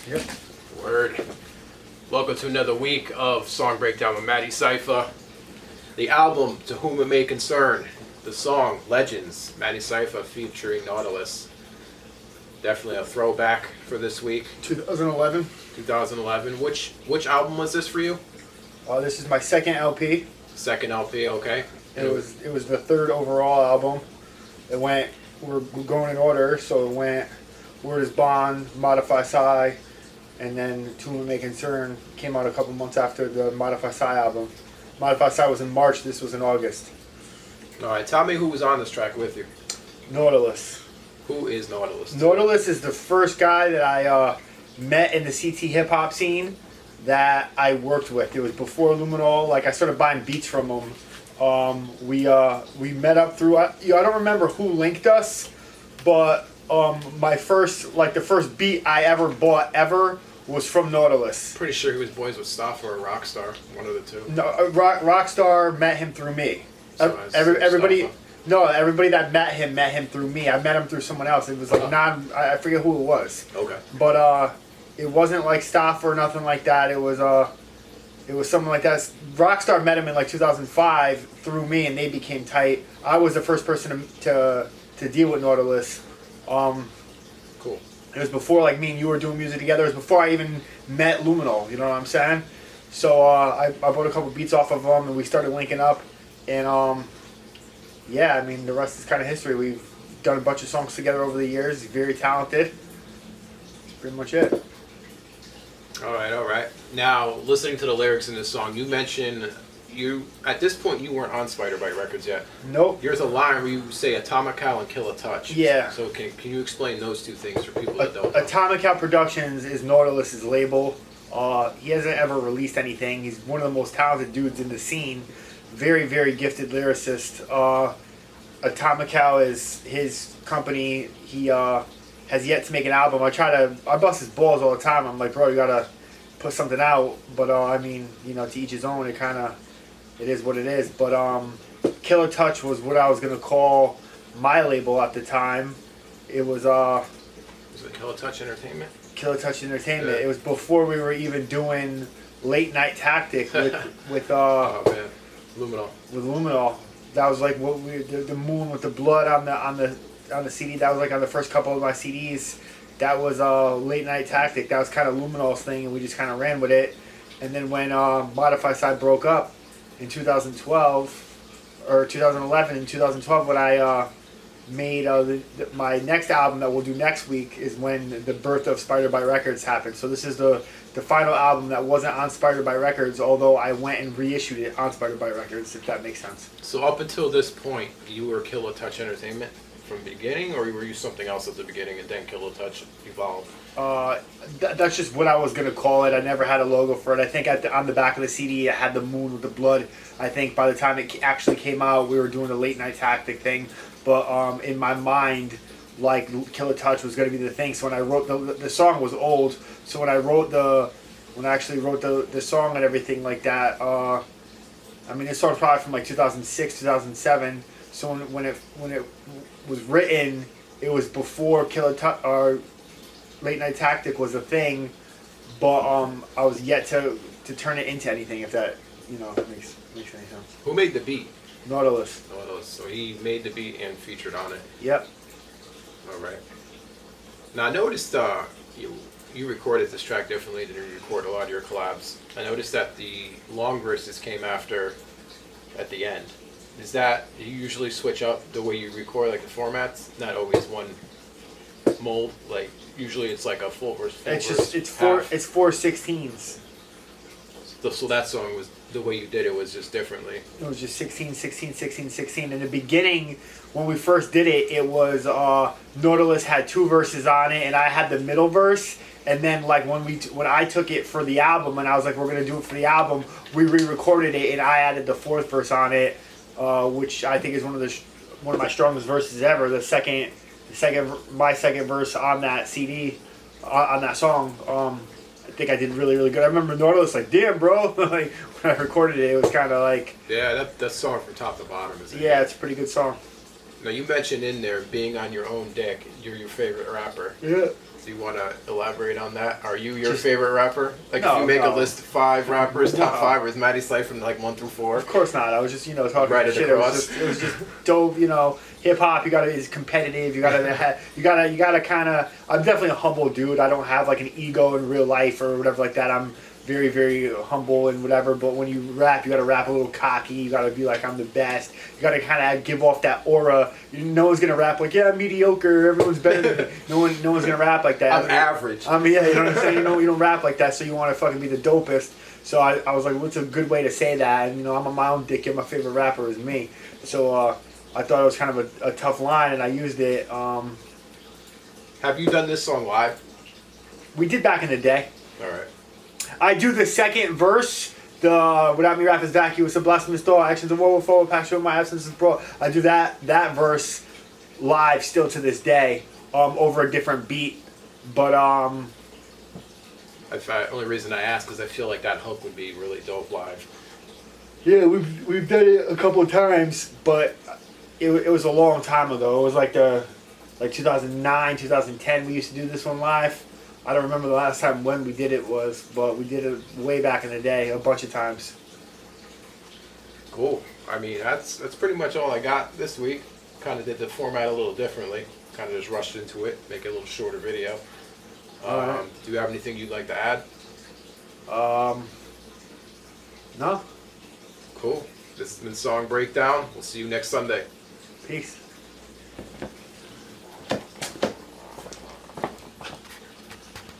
Yep. Word. Welcome to another week of Song Breakdown with Madecipha. The album, To Whom It May Concern. The song, Legends, Madecipha featuring Nautilus. Definitely a throwback for this week. 2011. 2011. Which album was this for you? This is my second LP. Second LP, okay. It was the third overall album. We're going in order, so it went Word is Bond, Modify Psy, and then To Whom It May Concern came out a couple months after the Modify Psy album. Modify Psy was in March, this was in August. Alright, tell me who was on this track with you. Nautilus. Who is Nautilus? Nautilus is the first guy that I met in the CT hip hop scene that I worked with. It was before Luminol. Like, I started buying beats from him. We met up through. I don't remember who linked us, but the first beat I ever bought was from Nautilus. Pretty sure he was boys with Staff or a Rockstar, one of the two. No, Rockstar met him through me. So Everybody. No, everybody that met him through me. I met him through someone else. It was like I forget who it was. Okay. But it wasn't like Staff or nothing like that. It was something like that. Rockstar met him in like 2005 through me, and they became tight. I was the first person to deal with Nautilus. Cool. It was before like me and you were doing music together. It was before I even met Luminol. You know what I'm saying? So I bought a couple beats off of him, and we started linking up, and yeah, I mean, the rest is kind of history. We've done a bunch of songs together over the years. He's very talented. That's pretty much it. All right. Now, listening to the lyrics in this song, you mentioned at this point you weren't on Spider Bite Records yet. Nope. There's a line where you say Atomic Cow and Kill a Touch. Yeah. So can you explain those two things for people that don't know? Atomic Cow Productions is Nautilus's label. He hasn't ever released anything. He's one of the most talented dudes in the scene. Very, very gifted lyricist. Atomic Cow is his company. He has yet to make an album. I bust his balls all the time. I'm like, bro, you gotta put something out. But I mean, to each his own. It is what it is. But Killer Touch was what I was gonna call my label at the time. It was Was it Killer Touch Entertainment? Killer Touch Entertainment. Yeah. It was before we were even doing Late Night Tactic with oh man, Luminol. With Luminol. That was like what the moon with the blood on the CD. That was like on the first couple of my CDs. That was Late Night Tactic. That was kind of Luminol's thing, and we just kind of ran with it. And then when Modify Side broke up in 2012 or 2011, in 2012, when I made my next album that we'll do next week is when the birth of Spider Bite Records happened. So this is the final album that wasn't on Spider Bite Records, although I went and reissued it on Spider Bite Records, if that makes sense. So up until this point, you were Killer Touch Entertainment from the beginning, or were you something else at the beginning and then Killer Touch evolved? That's just what I was going to call it. I never had a logo for it. I think on the back of the CD it had the moon with the blood. I think by the time it actually came out, we were doing the Late Night Tactic thing. But in my mind, like, Killer Touch was going to be the thing. So when I wrote the song was old. So when I actually wrote the song and everything like that, I mean, this song's probably from like 2006, 2007. So when it was written, it was before Killer Touch or Late Night Tactic was a thing. But I was yet to turn it into anything, if that makes any sense. Who made the beat? Nautilus. So he made the beat and featured on it. Yep. All right. Now I noticed you recorded this track differently than you record a lot of your collabs. I noticed that the long verses came at the end. Is that you usually switch up the way you record, like the formats? Not always one mold. Like usually it's like a full verse. It's 4/16s. So that song was the way you did it was just differently. It was just 16, 16, 16, 16. In the beginning, when we first did it, it was Nautilus had two verses on it, and I had the middle verse. And then, like, when I took it for the album, and I was like, we're gonna do it for the album, we re-recorded it, and I added the fourth verse on it, which I think is one of my strongest verses ever. My second verse on that CD, on that song. I think I did really, really good. I remember Nautilus like, damn, bro. Like, when I recorded it, it was kind of like... Yeah, that song from top to bottom is... Yeah, it's a pretty good song. Now you mentioned in there being on your own dick. You're your favorite rapper. Yeah. Do you want to elaborate on that? Are you your Just- favorite rapper? Like No, if you make no. a list of 5 rappers, top No. 5, or is Madecipha from like 1 through 4? Of course not. I was just, talking Right shit. across. It was just dope, Hip hop, is competitive. You gotta kind of. I'm definitely a humble dude. I don't have like an ego in real life or whatever like that. I'm very, very humble and whatever. But when you rap, you gotta rap a little cocky. You gotta be like, I'm the best. You gotta kind of give off that aura. No one's gonna rap like, yeah, I'm mediocre. Everyone's better than me. No one's gonna rap like that. I'm average. Yeah, you know what I'm saying. You don't rap like that, so you want to fucking be the dopest. So I was like, what's a good way to say that? And I'm on my own dick, and my favorite rapper is me. So I thought it was kind of a tough line, and I used it. Have you done this song live? We did back in the day. All right. I do the second verse. The without me rap is vacuous, a blasphemous thought, actions of war will forward, passion with my absence is brought. I do that verse live still to this day, over a different beat. But Only reason I ask is I feel like that hook would be really dope live. yeah, we've done it a couple of times, but it was a long time ago. It was like 2009, 2010. We used to do this one live. I don't remember the last time when we did it was, but we did it way back in the day, a bunch of times. Cool. I mean, that's pretty much all I got this week. Kind of did the format a little differently. Kind of just rushed into it, make it a little shorter video. Alright. Do you have anything you'd like to add? No? Cool. This has been Song Breakdown. We'll see you next Sunday. Peace.